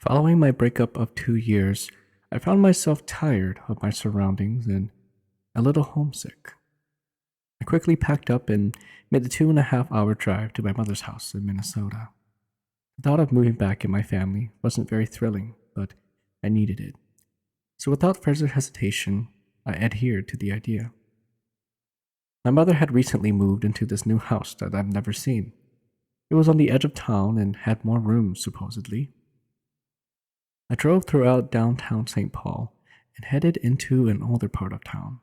Following my breakup of 2 years, I found myself tired of my surroundings and a little homesick. I quickly packed up and made the 2.5 hour drive to my mother's house in Minnesota. The thought of moving back in my family wasn't very thrilling, but I needed it. So without further hesitation, I adhered to the idea. My mother had recently moved into this new house that I've never seen. It was on the edge of town and had more rooms, supposedly. I drove throughout downtown St. Paul and headed into an older part of town.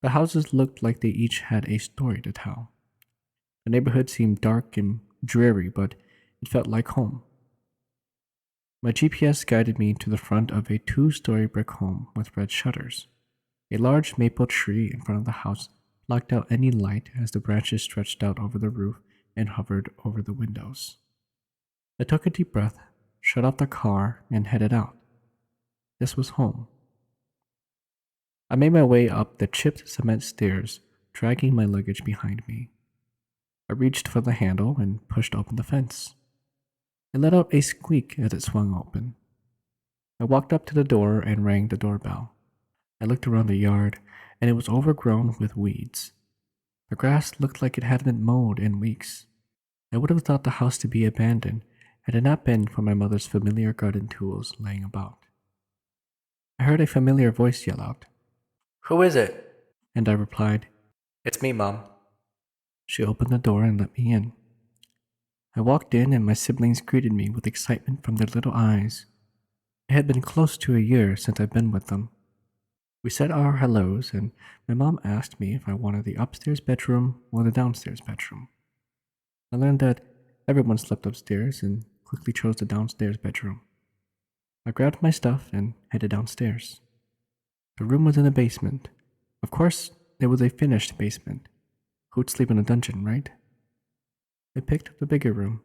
The houses looked like they each had a story to tell. The neighborhood seemed dark and dreary, but it felt like home. My GPS guided me to the front of a 2-story brick home with red shutters. A large maple tree in front of the house blocked out any light as the branches stretched out over the roof and hovered over the windows. I took a deep breath, shut off the car, and headed out. This was home. I made my way up the chipped cement stairs, dragging my luggage behind me. I reached for the handle and pushed open the fence. It let out a squeak as it swung open. I walked up to the door and rang the doorbell. I looked around the yard, and it was overgrown with weeds. The grass looked like it hadn't been mowed in weeks. I would have thought the house to be abandoned had it not been for my mother's familiar garden tools laying about. I heard a familiar voice yell out, "Who is it?" and I replied, "It's me, Mom." She opened the door and let me in. I walked in and my siblings greeted me with excitement from their little eyes. It had been close to a year since I'd been with them. We said our hellos and my mom asked me if I wanted the upstairs bedroom or the downstairs bedroom. I learned that everyone slept upstairs and quickly chose the downstairs bedroom. I grabbed my stuff and headed downstairs. The room was in the basement. Of course, it was a finished basement. Who'd sleep in a dungeon, right? I picked up the bigger room.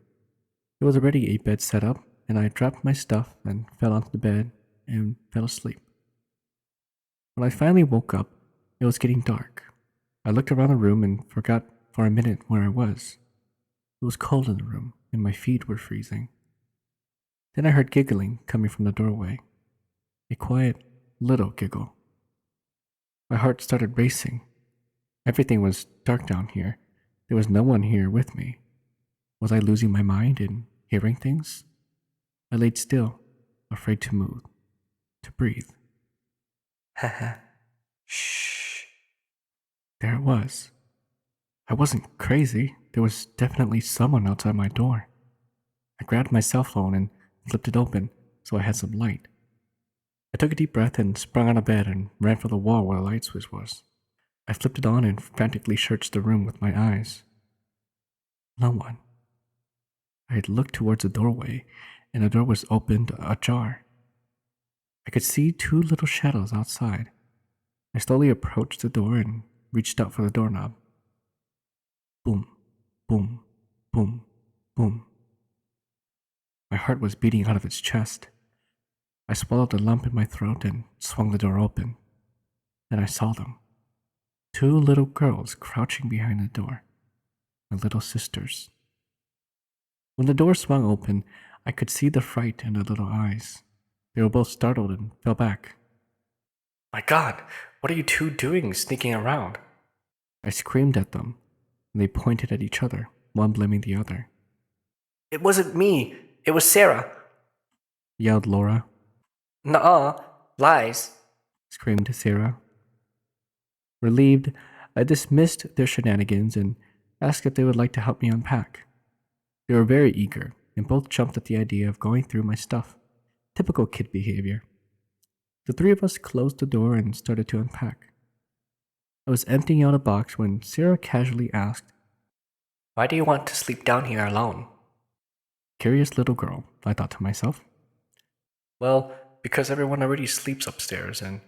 There was already a bed set up, and I dropped my stuff and fell onto the bed and fell asleep. When I finally woke up, it was getting dark. I looked around the room and forgot for a minute where I was. It was cold in the room, and my feet were freezing. Then I heard giggling coming from the doorway. A quiet, little giggle. My heart started racing. Everything was dark down here. There was no one here with me. Was I losing my mind and hearing things? I laid still, afraid to move, to breathe. Haha. Shh. There it was. I wasn't crazy. There was definitely someone outside my door. I grabbed my cell phone and flipped it open so I had some light. I took a deep breath and sprung out of bed and ran for the wall where the light switch was. I flipped it on and frantically searched the room with my eyes. No one. I had looked towards the doorway, and the door was opened ajar. I could see 2 little shadows outside. I slowly approached the door and reached out for the doorknob. Boom, boom, boom, boom. My heart was beating out of its chest. I swallowed the lump in my throat and swung the door open. Then I saw them. 2 little girls crouching behind the door. My little sisters. When the door swung open, I could see the fright in their little eyes. They were both startled and fell back. "My God, what are you two doing sneaking around?" I screamed at them, and they pointed at each other, one blaming the other. "It wasn't me. It was Sarah." Yelled Laura. "Nuh-uh. Lies." Screamed Sarah. Relieved, I dismissed their shenanigans and asked if they would like to help me unpack. They were very eager, and both jumped at the idea of going through my stuff. Typical kid behavior. The 3 of us closed the door and started to unpack. I was emptying out a box when Sarah casually asked, "Why do you want to sleep down here alone?" Curious little girl, I thought to myself. "Well, because everyone already sleeps upstairs, and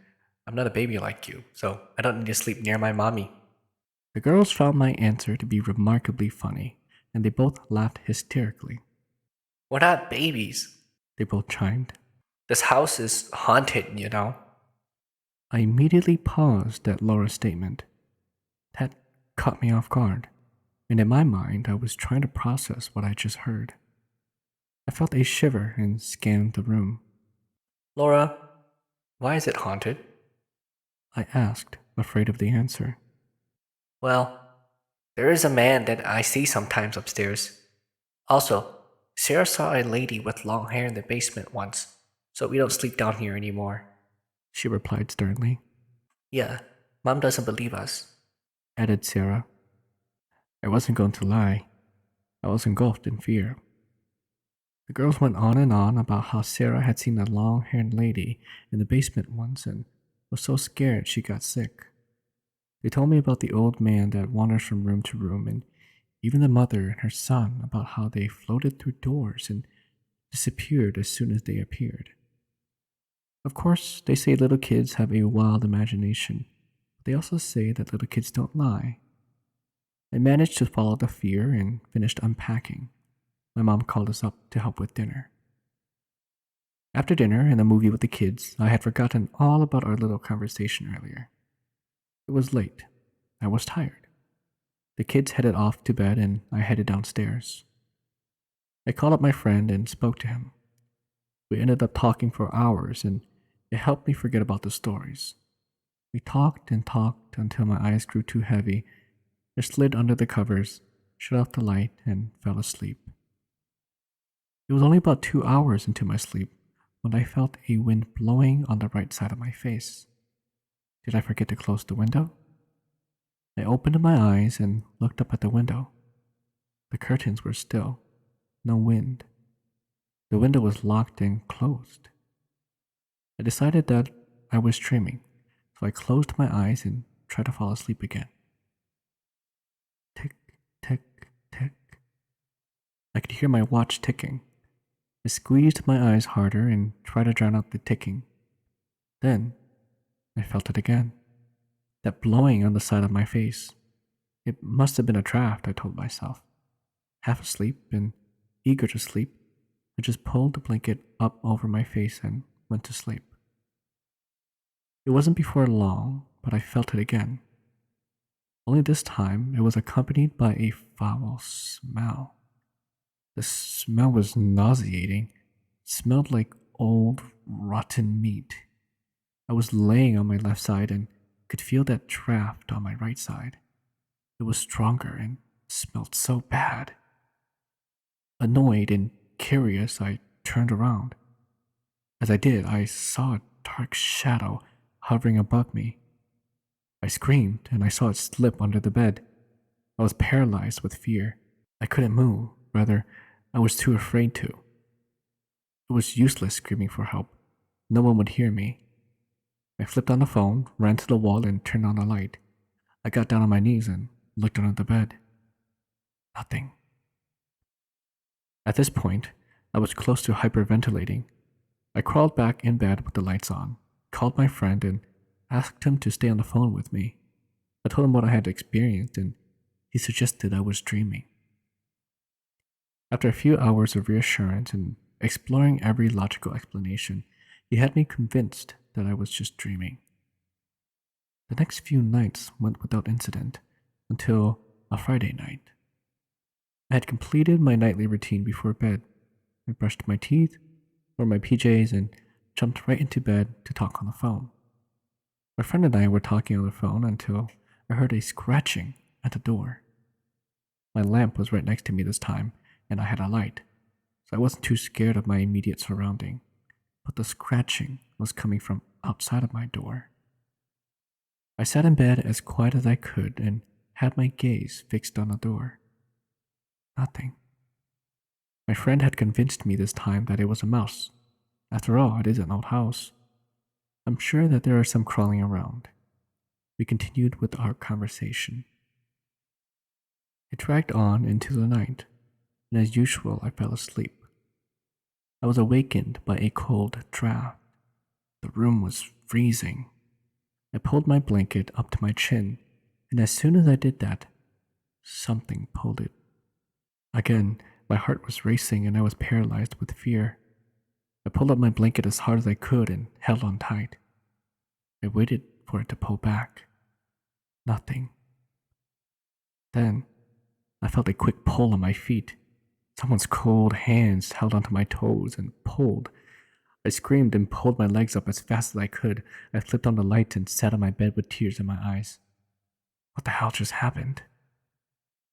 I'm not a baby like you, so I don't need to sleep near my mommy." The girls found my answer to be remarkably funny, and they both laughed hysterically. "We're not babies. They both chimed. This house is haunted, you know." I immediately paused at Laura's statement. That caught me off guard, and in my mind I was trying to process what I just heard. I felt a shiver and scanned the room. Laura, why is it haunted? I asked, afraid of the answer. Well, there is a man that I see sometimes upstairs. Also, Sarah saw a lady with long hair in the basement once, so we don't sleep down here anymore. She replied sternly, Yeah, Mom doesn't believe us. added Sarah. I wasn't going to lie. I was engulfed in fear. The girls went on and on about how Sarah had seen a long haired lady in the basement once and was so scared she got sick. They told me about the old man that wanders from room to room, and even the mother and her son about how they floated through doors and disappeared as soon as they appeared. Of course, they say little kids have a wild imagination, but they also say that little kids don't lie. I managed to follow the fear and finished unpacking. My mom called us up to help with dinner. After dinner and a movie with the kids, I had forgotten all about our little conversation earlier. It was late. I was tired. The kids headed off to bed and I headed downstairs. I called up my friend and spoke to him. We ended up talking for hours and it helped me forget about the stories. We talked and talked until my eyes grew too heavy. I slid under the covers, shut off the light, and fell asleep. It was only about 2 hours into my sleep when I felt a wind blowing on the right side of my face. Did I forget to close the window? I opened my eyes and looked up at the window. The curtains were still, no wind. The window was locked and closed. I decided that I was dreaming, so I closed my eyes and tried to fall asleep again. Tick, tick, tick. I could hear my watch ticking. I squeezed my eyes harder and tried to drown out the ticking. Then, I felt it again. That blowing on the side of my face. It must have been a draft, I told myself. Half asleep and eager to sleep, I just pulled the blanket up over my face and went to sleep. It wasn't before long, but I felt it again. Only this time, it was accompanied by a foul smell. The smell was nauseating. It smelled like old, rotten meat. I was laying on my left side and could feel that draft on my right side. It was stronger and smelled so bad. Annoyed and curious, I turned around. As I did, I saw a dark shadow hovering above me. I screamed and I saw it slip under the bed. I was paralyzed with fear. I couldn't move, rather, I was too afraid to. It was useless screaming for help. No one would hear me. I flipped on the phone, ran to the wall, and turned on the light. I got down on my knees and looked under the bed. Nothing. At this point, I was close to hyperventilating. I crawled back in bed with the lights on, called my friend, and asked him to stay on the phone with me. I told him what I had experienced, and he suggested I was dreaming. After a few hours of reassurance and exploring every logical explanation, he had me convinced that I was just dreaming. The next few nights went without incident until a Friday night. I had completed my nightly routine before bed. I brushed my teeth, wore my PJs, and jumped right into bed to talk on the phone. My friend and I were talking on the phone until I heard a scratching at the door. My lamp was right next to me this time, and I had a light, so I wasn't too scared of my immediate surrounding. But the scratching was coming from outside of my door. I sat in bed as quiet as I could and had my gaze fixed on the door. Nothing. My friend had convinced me this time that it was a mouse. After all, it is an old house. I'm sure that there are some crawling around. We continued with our conversation. It dragged on into the night, and as usual, I fell asleep. I was awakened by a cold draft. The room was freezing. I pulled my blanket up to my chin, and as soon as I did that, something pulled it. Again, my heart was racing and I was paralyzed with fear. I pulled up my blanket as hard as I could and held on tight. I waited for it to pull back. Nothing. Then, I felt a quick pull on my feet. Someone's cold hands held onto my toes and pulled. I screamed and pulled my legs up as fast as I could. I flipped on the light and sat on my bed with tears in my eyes. What the hell just happened?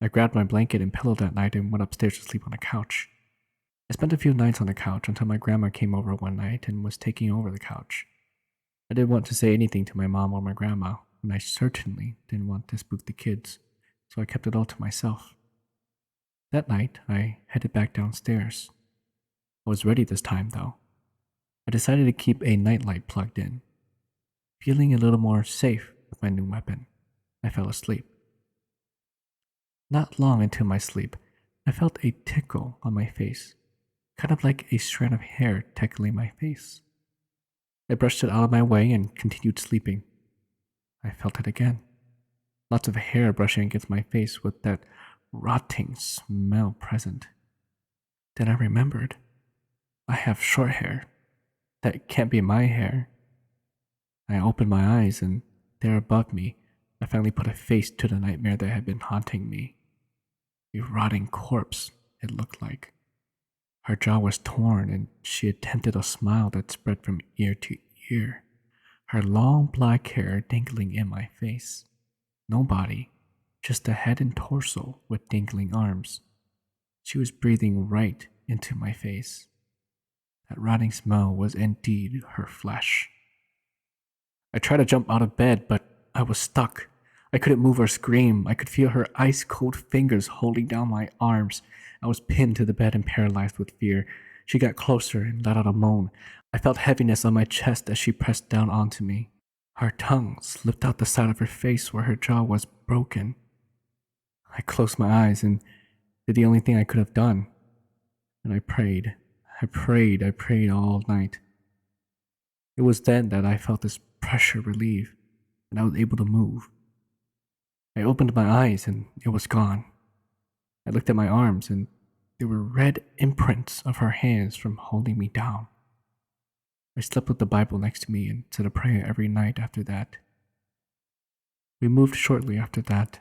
I grabbed my blanket and pillow that night and went upstairs to sleep on the couch. I spent a few nights on the couch until my grandma came over one night and was taking over the couch. I didn't want to say anything to my mom or my grandma, and I certainly didn't want to spook the kids, so I kept it all to myself. That night, I headed back downstairs. I was ready this time, though. I decided to keep a nightlight plugged in. Feeling a little more safe with my new weapon, I fell asleep. Not long into my sleep, I felt a tickle on my face, kind of like a strand of hair tickling my face. I brushed it out of my way and continued sleeping. I felt it again. Lots of hair brushing against my face with that rotting smell present. Then I remembered. I have short hair. That can't be my hair. I opened my eyes, and there above me, I finally put a face to the nightmare that had been haunting me. A rotting corpse, it looked like. Her jaw was torn, and she attempted a smile that spread from ear to ear, her long black hair dangling in my face. No body, just a head and torso with dangling arms. She was breathing right into my face. That rotting smell was indeed her flesh. I tried to jump out of bed, but I was stuck. I couldn't move or scream. I could feel her ice-cold fingers holding down my arms. I was pinned to the bed and paralyzed with fear. She got closer and let out a moan. I felt heaviness on my chest as she pressed down onto me. Her tongue slipped out the side of her face where her jaw was broken. I closed my eyes and did the only thing I could have done. And I prayed. I prayed all night. It was then that I felt this pressure relieve, and I was able to move. I opened my eyes and it was gone. I looked at my arms and there were red imprints of her hands from holding me down. I slept with the Bible next to me and said a prayer every night after that. We moved shortly after that.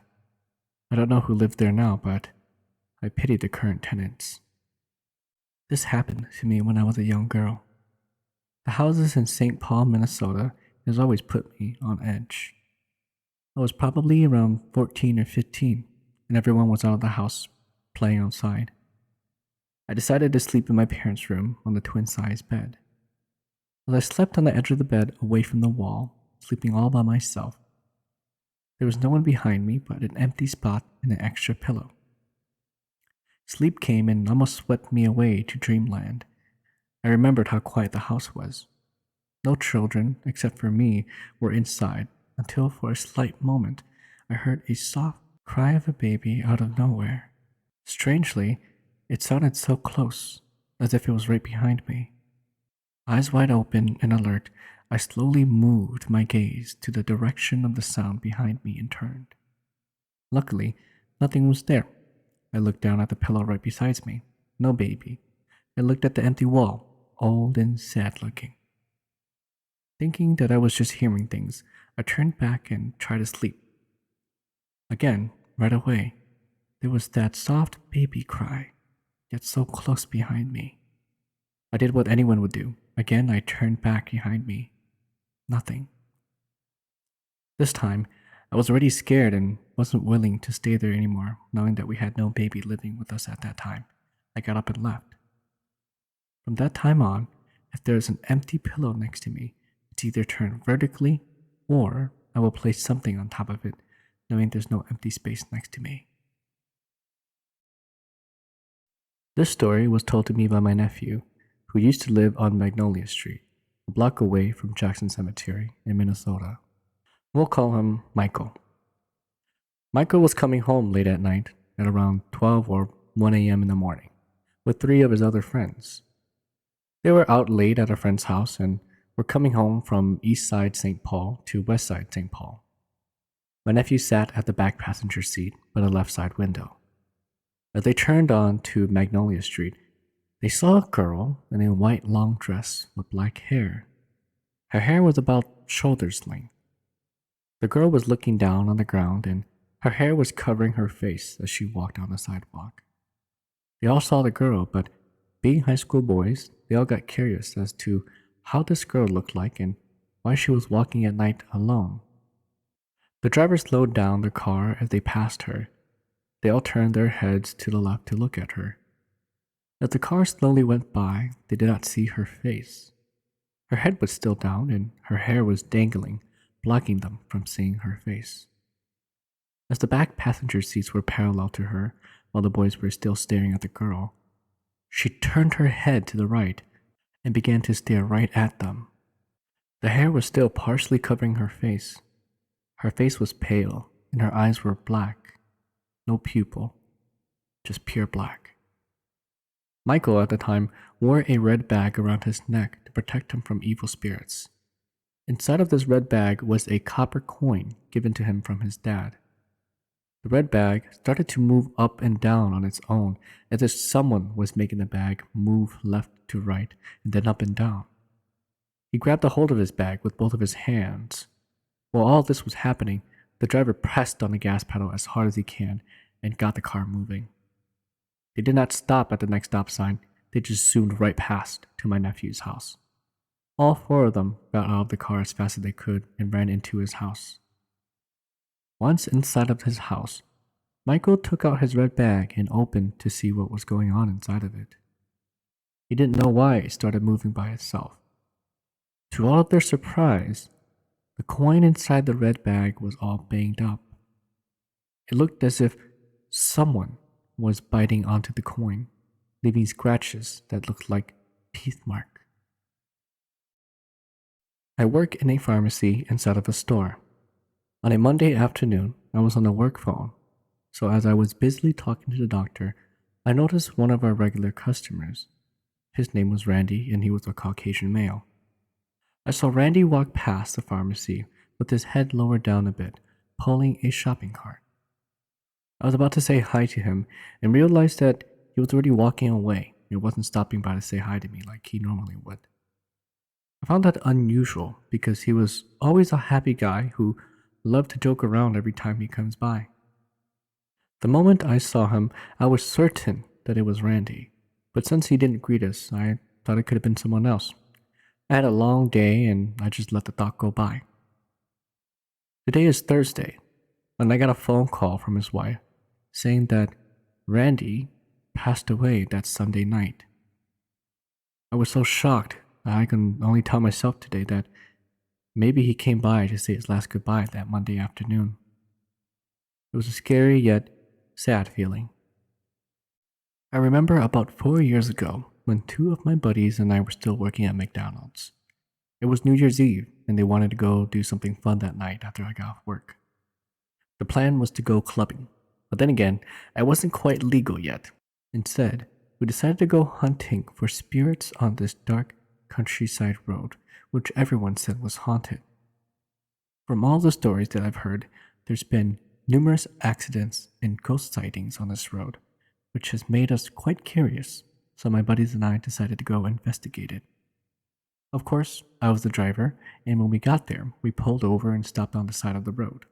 I don't know who lived there now, but I pitied the current tenants. This happened to me when I was a young girl. The houses in St. Paul, Minnesota has always put me on edge. I was probably around 14 or 15, and everyone was out of the house playing outside. I decided to sleep in my parents' room on the twin-size bed. As I slept on the edge of the bed away from the wall, sleeping all by myself, there was no one behind me but an empty spot and an extra pillow. Sleep came and almost swept me away to dreamland. I remembered how quiet the house was. No children, except for me, were inside until for a slight moment I heard a soft cry of a baby out of nowhere. Strangely, it sounded so close, as if it was right behind me. Eyes wide open and alert, I slowly moved my gaze to the direction of the sound behind me and turned. Luckily, nothing was there. I looked down at the pillow right beside me. No baby. I looked at the empty wall, old and sad looking. Thinking that I was just hearing things, I turned back and tried to sleep. Again, right away, there was that soft baby cry, yet so close behind me. I did what anyone would do. Again, I turned back behind me. Nothing. This time, I was already scared and wasn't willing to stay there anymore, knowing that we had no baby living with us at that time. I got up and left. From that time on, if there is an empty pillow next to me, it's either turned vertically or I will place something on top of it, knowing there's no empty space next to me. This story was told to me by my nephew, who used to live on Magnolia Street, a block away from Jackson Cemetery in Minnesota. We'll call him Michael. Michael was coming home late at night at around 12 or 1 a.m. in the morning with 3 of his other friends. They were out late at a friend's house and were coming home from east side St. Paul to west side St. Paul. My nephew sat at the back passenger seat by the left side window. As they turned on to Magnolia Street, they saw a girl in a white long dress with black hair. Her hair was about shoulder's length. The girl was looking down on the ground and her hair was covering her face as she walked down the sidewalk. They all saw the girl, but being high school boys, they all got curious as to how this girl looked like and why she was walking at night alone. The driver slowed down their car as they passed her. They all turned their heads to the left to look at her. As the car slowly went by, they did not see her face. Her head was still down and her hair was dangling, blocking them from seeing her face. As the back passenger seats were parallel to her, while the boys were still staring at the girl, she turned her head to the right and began to stare right at them. The hair was still partially covering her face. Her face was pale and her eyes were black. No pupil, just pure black. Michael at the time wore a red bag around his neck to protect him from evil spirits. Inside of this red bag was a copper coin given to him from his dad. The red bag started to move up and down on its own, as if someone was making the bag move left to right and then up and down. He grabbed a hold of his bag with both of his hands. While all this was happening, the driver pressed on the gas pedal as hard as he can and got the car moving. They did not stop at the next stop sign, they just zoomed right past to my nephew's house. All four of them got out of the car as fast as they could and ran into his house. Once inside of his house, Michael took out his red bag and opened to see what was going on inside of it. He didn't know why it started moving by itself. To all of their surprise, the coin inside the red bag was all banged up. It looked as if someone was biting onto the coin, leaving scratches that looked like teeth marks. I work in a pharmacy inside of a store. On a Monday afternoon, I was on the work phone, so as I was busily talking to the doctor, I noticed one of our regular customers. His name was Randy, and he was a Caucasian male. I saw Randy walk past the pharmacy with his head lowered down a bit, pulling a shopping cart. I was about to say hi to him and realized that he was already walking away and wasn't stopping by to say hi to me like he normally would. I found that unusual because he was always a happy guy who loved to joke around every time he comes by. The moment I saw him, I was certain that it was Randy, but since he didn't greet us, I thought it could have been someone else. I had a long day and I just let the thought go by. Today is Thursday, and I got a phone call from his wife saying that Randy passed away that Sunday night. I was so shocked that I can only tell myself today that maybe he came by to say his last goodbye that Monday afternoon. It was a scary yet sad feeling. I remember about 4 years ago when two of my buddies and I were still working at McDonald's. It was New Year's Eve and they wanted to go do something fun that night after I got off work. The plan was to go clubbing, but then again, I wasn't quite legal yet. Instead, we decided to go hunting for spirits on this dark countryside road, which everyone said was haunted. From all the stories that I've heard, there's been numerous accidents and ghost sightings on this road, which has made us quite curious, so my buddies and I decided to go investigate it. Of course, I was the driver, and when we got there, we pulled over and stopped on the side of the road.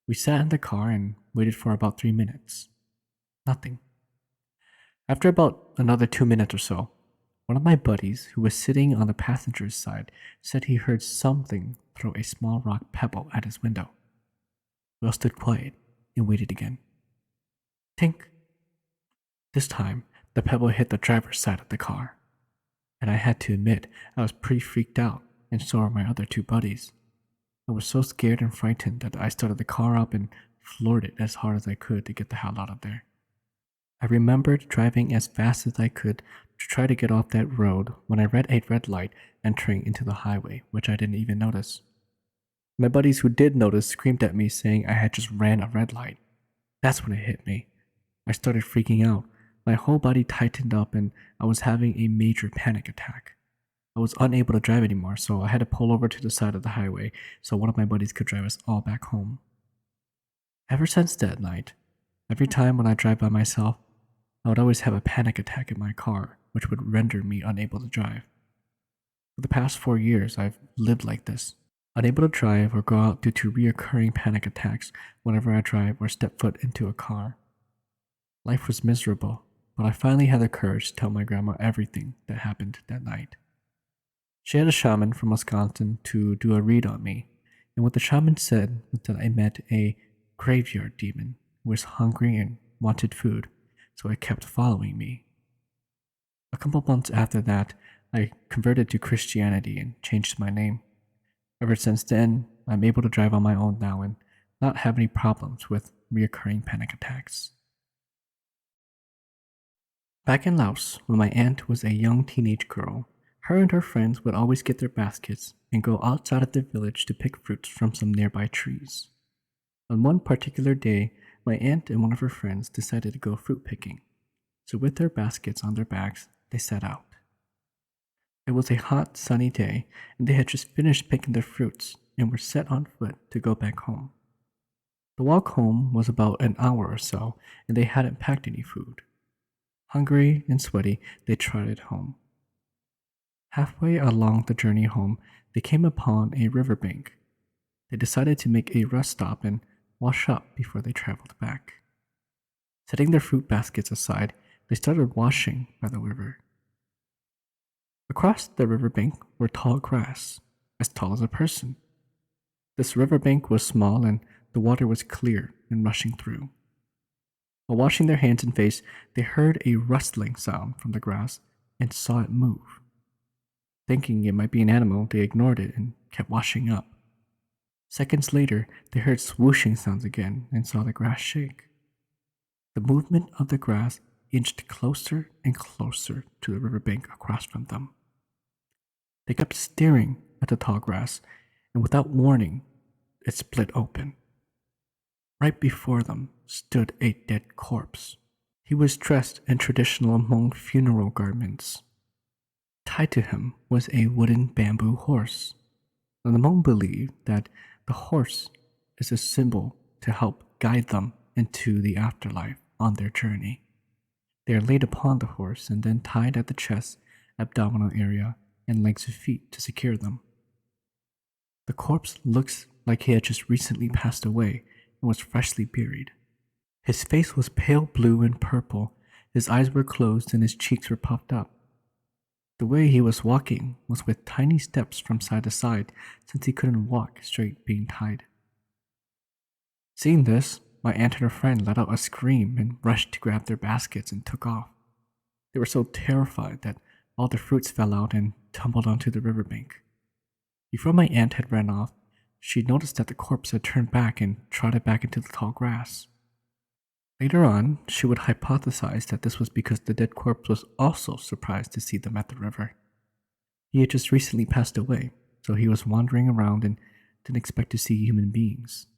We sat in the car and waited for about 3 minutes. Nothing. After about another 2 minutes or so, one of my buddies, who was sitting on the passenger's side, said he heard something throw a small rock pebble at his window. We all stood quiet and waited again. Tink. This time, the pebble hit the driver's side of the car. And I had to admit, I was pretty freaked out, and so were my other two buddies. I was so scared and frightened that I started the car up and floored it as hard as I could to get the hell out of there. I remembered driving as fast as I could to try to get off that road when I read a red light entering into the highway, which I didn't even notice. My buddies who did notice screamed at me saying I had just ran a red light. That's when it hit me. I started freaking out. My whole body tightened up and I was having a major panic attack. I was unable to drive anymore, so I had to pull over to the side of the highway so one of my buddies could drive us all back home. Ever since that night, every time when I drive by myself, I would always have a panic attack in my car, which would render me unable to drive. For the past 4 years, I've lived like this, unable to drive or go out due to reoccurring panic attacks whenever I drive or step foot into a car. Life was miserable, but I finally had the courage to tell my grandma everything that happened that night. She had a shaman from Wisconsin to do a read on me, and what the shaman said was that I met a graveyard demon who was hungry and wanted food, so it kept following me. A couple months after that, I converted to Christianity and changed my name. Ever since then, I'm able to drive on my own now and not have any problems with reoccurring panic attacks. Back in Laos, when my aunt was a young teenage girl, her and her friends would always get their baskets and go outside of the village to pick fruits from some nearby trees. On one particular day, my aunt and one of her friends decided to go fruit picking, so with their baskets on their backs, they set out. It was a hot, sunny day, and they had just finished picking their fruits and were set on foot to go back home. The walk home was about an hour or so, and they hadn't packed any food. Hungry and sweaty, they trotted home. Halfway along the journey home, they came upon a riverbank. They decided to make a rest stop and wash up before they traveled back. Setting their fruit baskets aside, they started washing by the river. Across the riverbank were tall grass, as tall as a person. This riverbank was small and the water was clear and rushing through. While washing their hands and face, they heard a rustling sound from the grass and saw it move. Thinking it might be an animal, they ignored it and kept washing up. Seconds later, they heard swooshing sounds again and saw the grass shake. The movement of the grass inched closer and closer to the riverbank across from them. They kept staring at the tall grass, and without warning, it split open. Right before them stood a dead corpse. He was dressed in traditional Hmong funeral garments. Tied to him was a wooden bamboo horse. And the Hmong believe that the horse is a symbol to help guide them into the afterlife on their journey. They are laid upon the horse and then tied at the chest, abdominal area, and legs and feet to secure them. The corpse looks like he had just recently passed away and was freshly buried. His face was pale blue and purple, his eyes were closed and his cheeks were puffed up. The way he was walking was with tiny steps from side to side since he couldn't walk straight being tied. Seeing this, my aunt and her friend let out a scream and rushed to grab their baskets and took off. They were so terrified that all the fruits fell out and tumbled onto the riverbank. Before my aunt had ran off, she noticed that the corpse had turned back and trotted back into the tall grass. Later on, she would hypothesize that this was because the dead corpse was also surprised to see them at the river. He had just recently passed away, so he was wandering around and didn't expect to see human beings.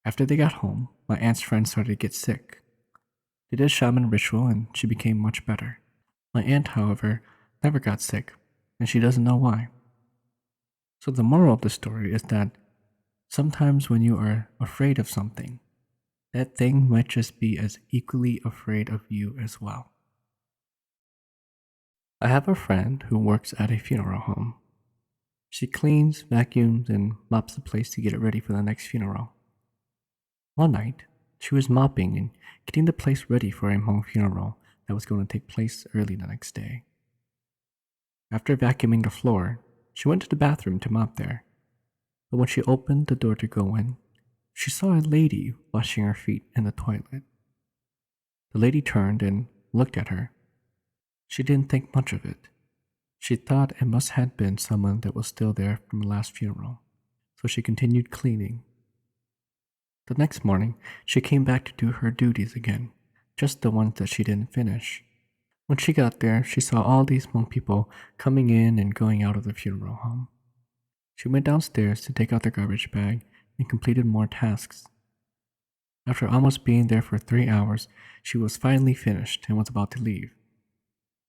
After they got home, my aunt's friend started to get sick. They did a shaman ritual and she became much better. My aunt, however, never got sick, and she doesn't know why. So the moral of the story is that sometimes when you are afraid of something, that thing might just be as equally afraid of you as well. I have a friend who works at a funeral home. She cleans, vacuums, and mops the place to get it ready for the next funeral. One night, she was mopping and getting the place ready for a Hmong funeral that was going to take place early the next day. After vacuuming the floor, she went to the bathroom to mop there. But when she opened the door to go in, she saw a lady washing her feet in the toilet. The lady turned and looked at her. She didn't think much of it. She thought it must have been someone that was still there from the last funeral, so she continued cleaning. The next morning, she came back to do her duties again, just the ones that she didn't finish. When she got there, she saw all these Hmong people coming in and going out of the funeral home. She went downstairs to take out their garbage bag and completed more tasks. After almost being there for 3 hours, she was finally finished and was about to leave.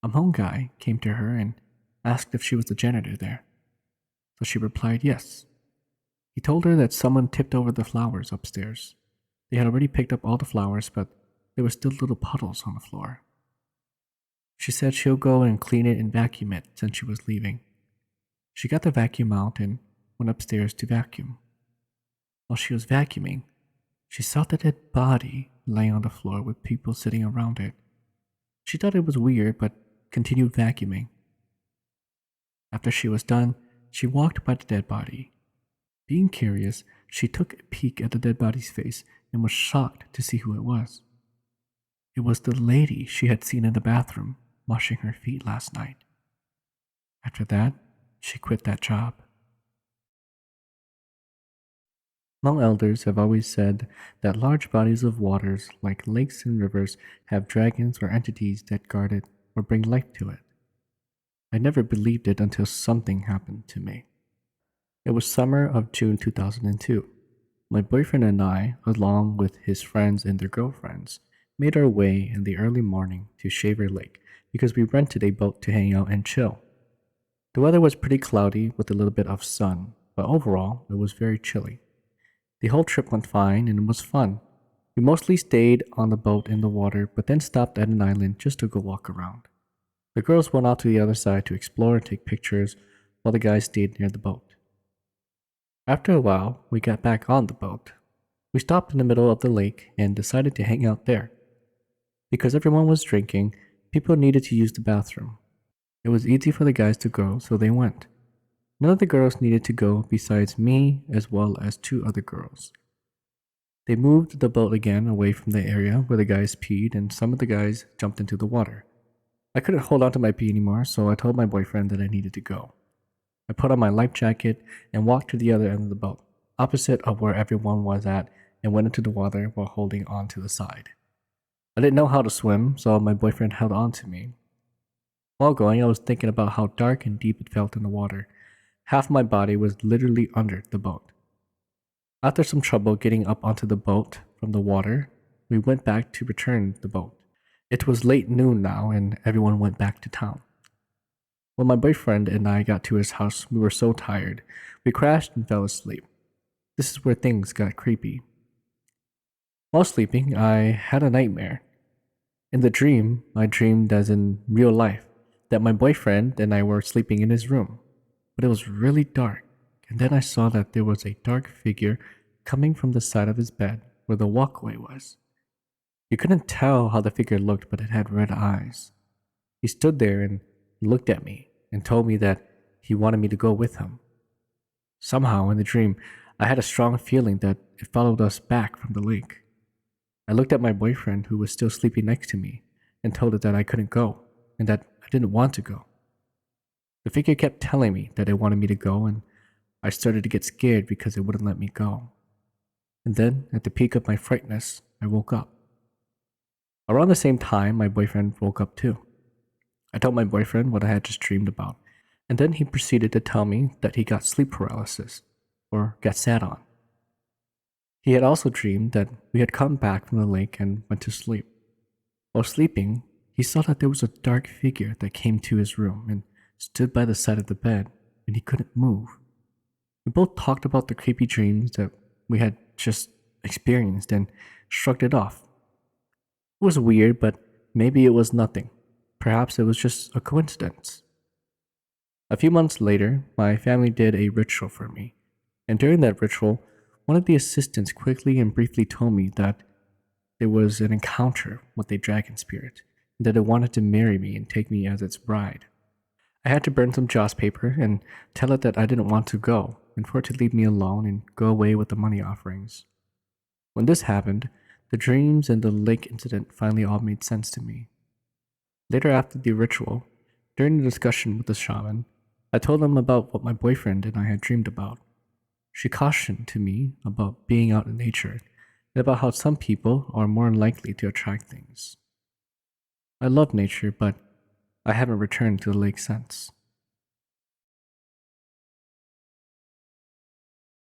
A Hmong guy came to her and asked if she was the janitor there. So she replied yes. He told her that someone tipped over the flowers upstairs. They had already picked up all the flowers, but there were still little puddles on the floor. She said she'll go and clean it and vacuum it since she was leaving. She got the vacuum out and went upstairs to vacuum. While she was vacuuming, she saw the dead body laying on the floor with people sitting around it. She thought it was weird but continued vacuuming. After she was done, she walked by the dead body. Being curious, she took a peek at the dead body's face and was shocked to see who it was. It was the lady she had seen in the bathroom washing her feet last night. After that, she quit that job. Hmong elders have always said that large bodies of waters, like lakes and rivers, have dragons or entities that guard it or bring life to it. I never believed it until something happened to me. It was summer of June 2002. My boyfriend and I, along with his friends and their girlfriends, made our way in the early morning to Shaver Lake because we rented a boat to hang out and chill. The weather was pretty cloudy with a little bit of sun, but overall, it was very chilly. The whole trip went fine and it was fun. We mostly stayed on the boat in the water, but then stopped at an island just to go walk around. The girls went out to the other side to explore and take pictures, while the guys stayed near the boat. After a while, we got back on the boat. We stopped in the middle of the lake and decided to hang out there. Because everyone was drinking, people needed to use the bathroom. It was easy for the guys to go, so they went. None of the girls needed to go besides me as well as two other girls. They moved the boat again away from the area where the guys peed and some of the guys jumped into the water. I couldn't hold on to my pee anymore, so I told my boyfriend that I needed to go. I put on my life jacket and walked to the other end of the boat, opposite of where everyone was at, and went into the water while holding on to the side. I didn't know how to swim, so my boyfriend held on to me. While going, I was thinking about how dark and deep it felt in the water. Half my body was literally under the boat. After some trouble getting up onto the boat from the water, we went back to return the boat. It was late noon now, and everyone went back to town. When my boyfriend and I got to his house, we were so tired. We crashed and fell asleep. This is where things got creepy. While sleeping, I had a nightmare. In the dream, I dreamed as in real life that my boyfriend and I were sleeping in his room, but it was really dark, and then I saw that there was a dark figure coming from the side of his bed where the walkway was. You couldn't tell how the figure looked, but it had red eyes. He stood there and looked at me and told me that he wanted me to go with him. Somehow, in the dream, I had a strong feeling that it followed us back from the lake. I looked at my boyfriend, who was still sleeping next to me, and told it that I couldn't go and that I didn't want to go. The figure kept telling me that it wanted me to go, and I started to get scared because it wouldn't let me go. And then, at the peak of my frightness, I woke up. Around the same time, my boyfriend woke up too. I told my boyfriend what I had just dreamed about, and then he proceeded to tell me that he got sleep paralysis, or got sat on. He had also dreamed that we had come back from the lake and went to sleep. While sleeping, he saw that there was a dark figure that came to his room and stood by the side of the bed, and he couldn't move. We both talked about the creepy dreams that we had just experienced and shrugged it off. It was weird, but maybe it was nothing. Perhaps it was just a coincidence. A few months later, my family did a ritual for me, and during that ritual, one of the assistants quickly and briefly told me that there was an encounter with a dragon spirit, and that it wanted to marry me and take me as its bride. I had to burn some joss paper and tell it that I didn't want to go, and for it to leave me alone and go away with the money offerings. When this happened, the dreams and the lake incident finally all made sense to me. Later after the ritual, during the discussion with the shaman, I told them about what my boyfriend and I had dreamed about. She cautioned to me about being out in nature and about how some people are more likely to attract things. I love nature, but I haven't returned to the lake since.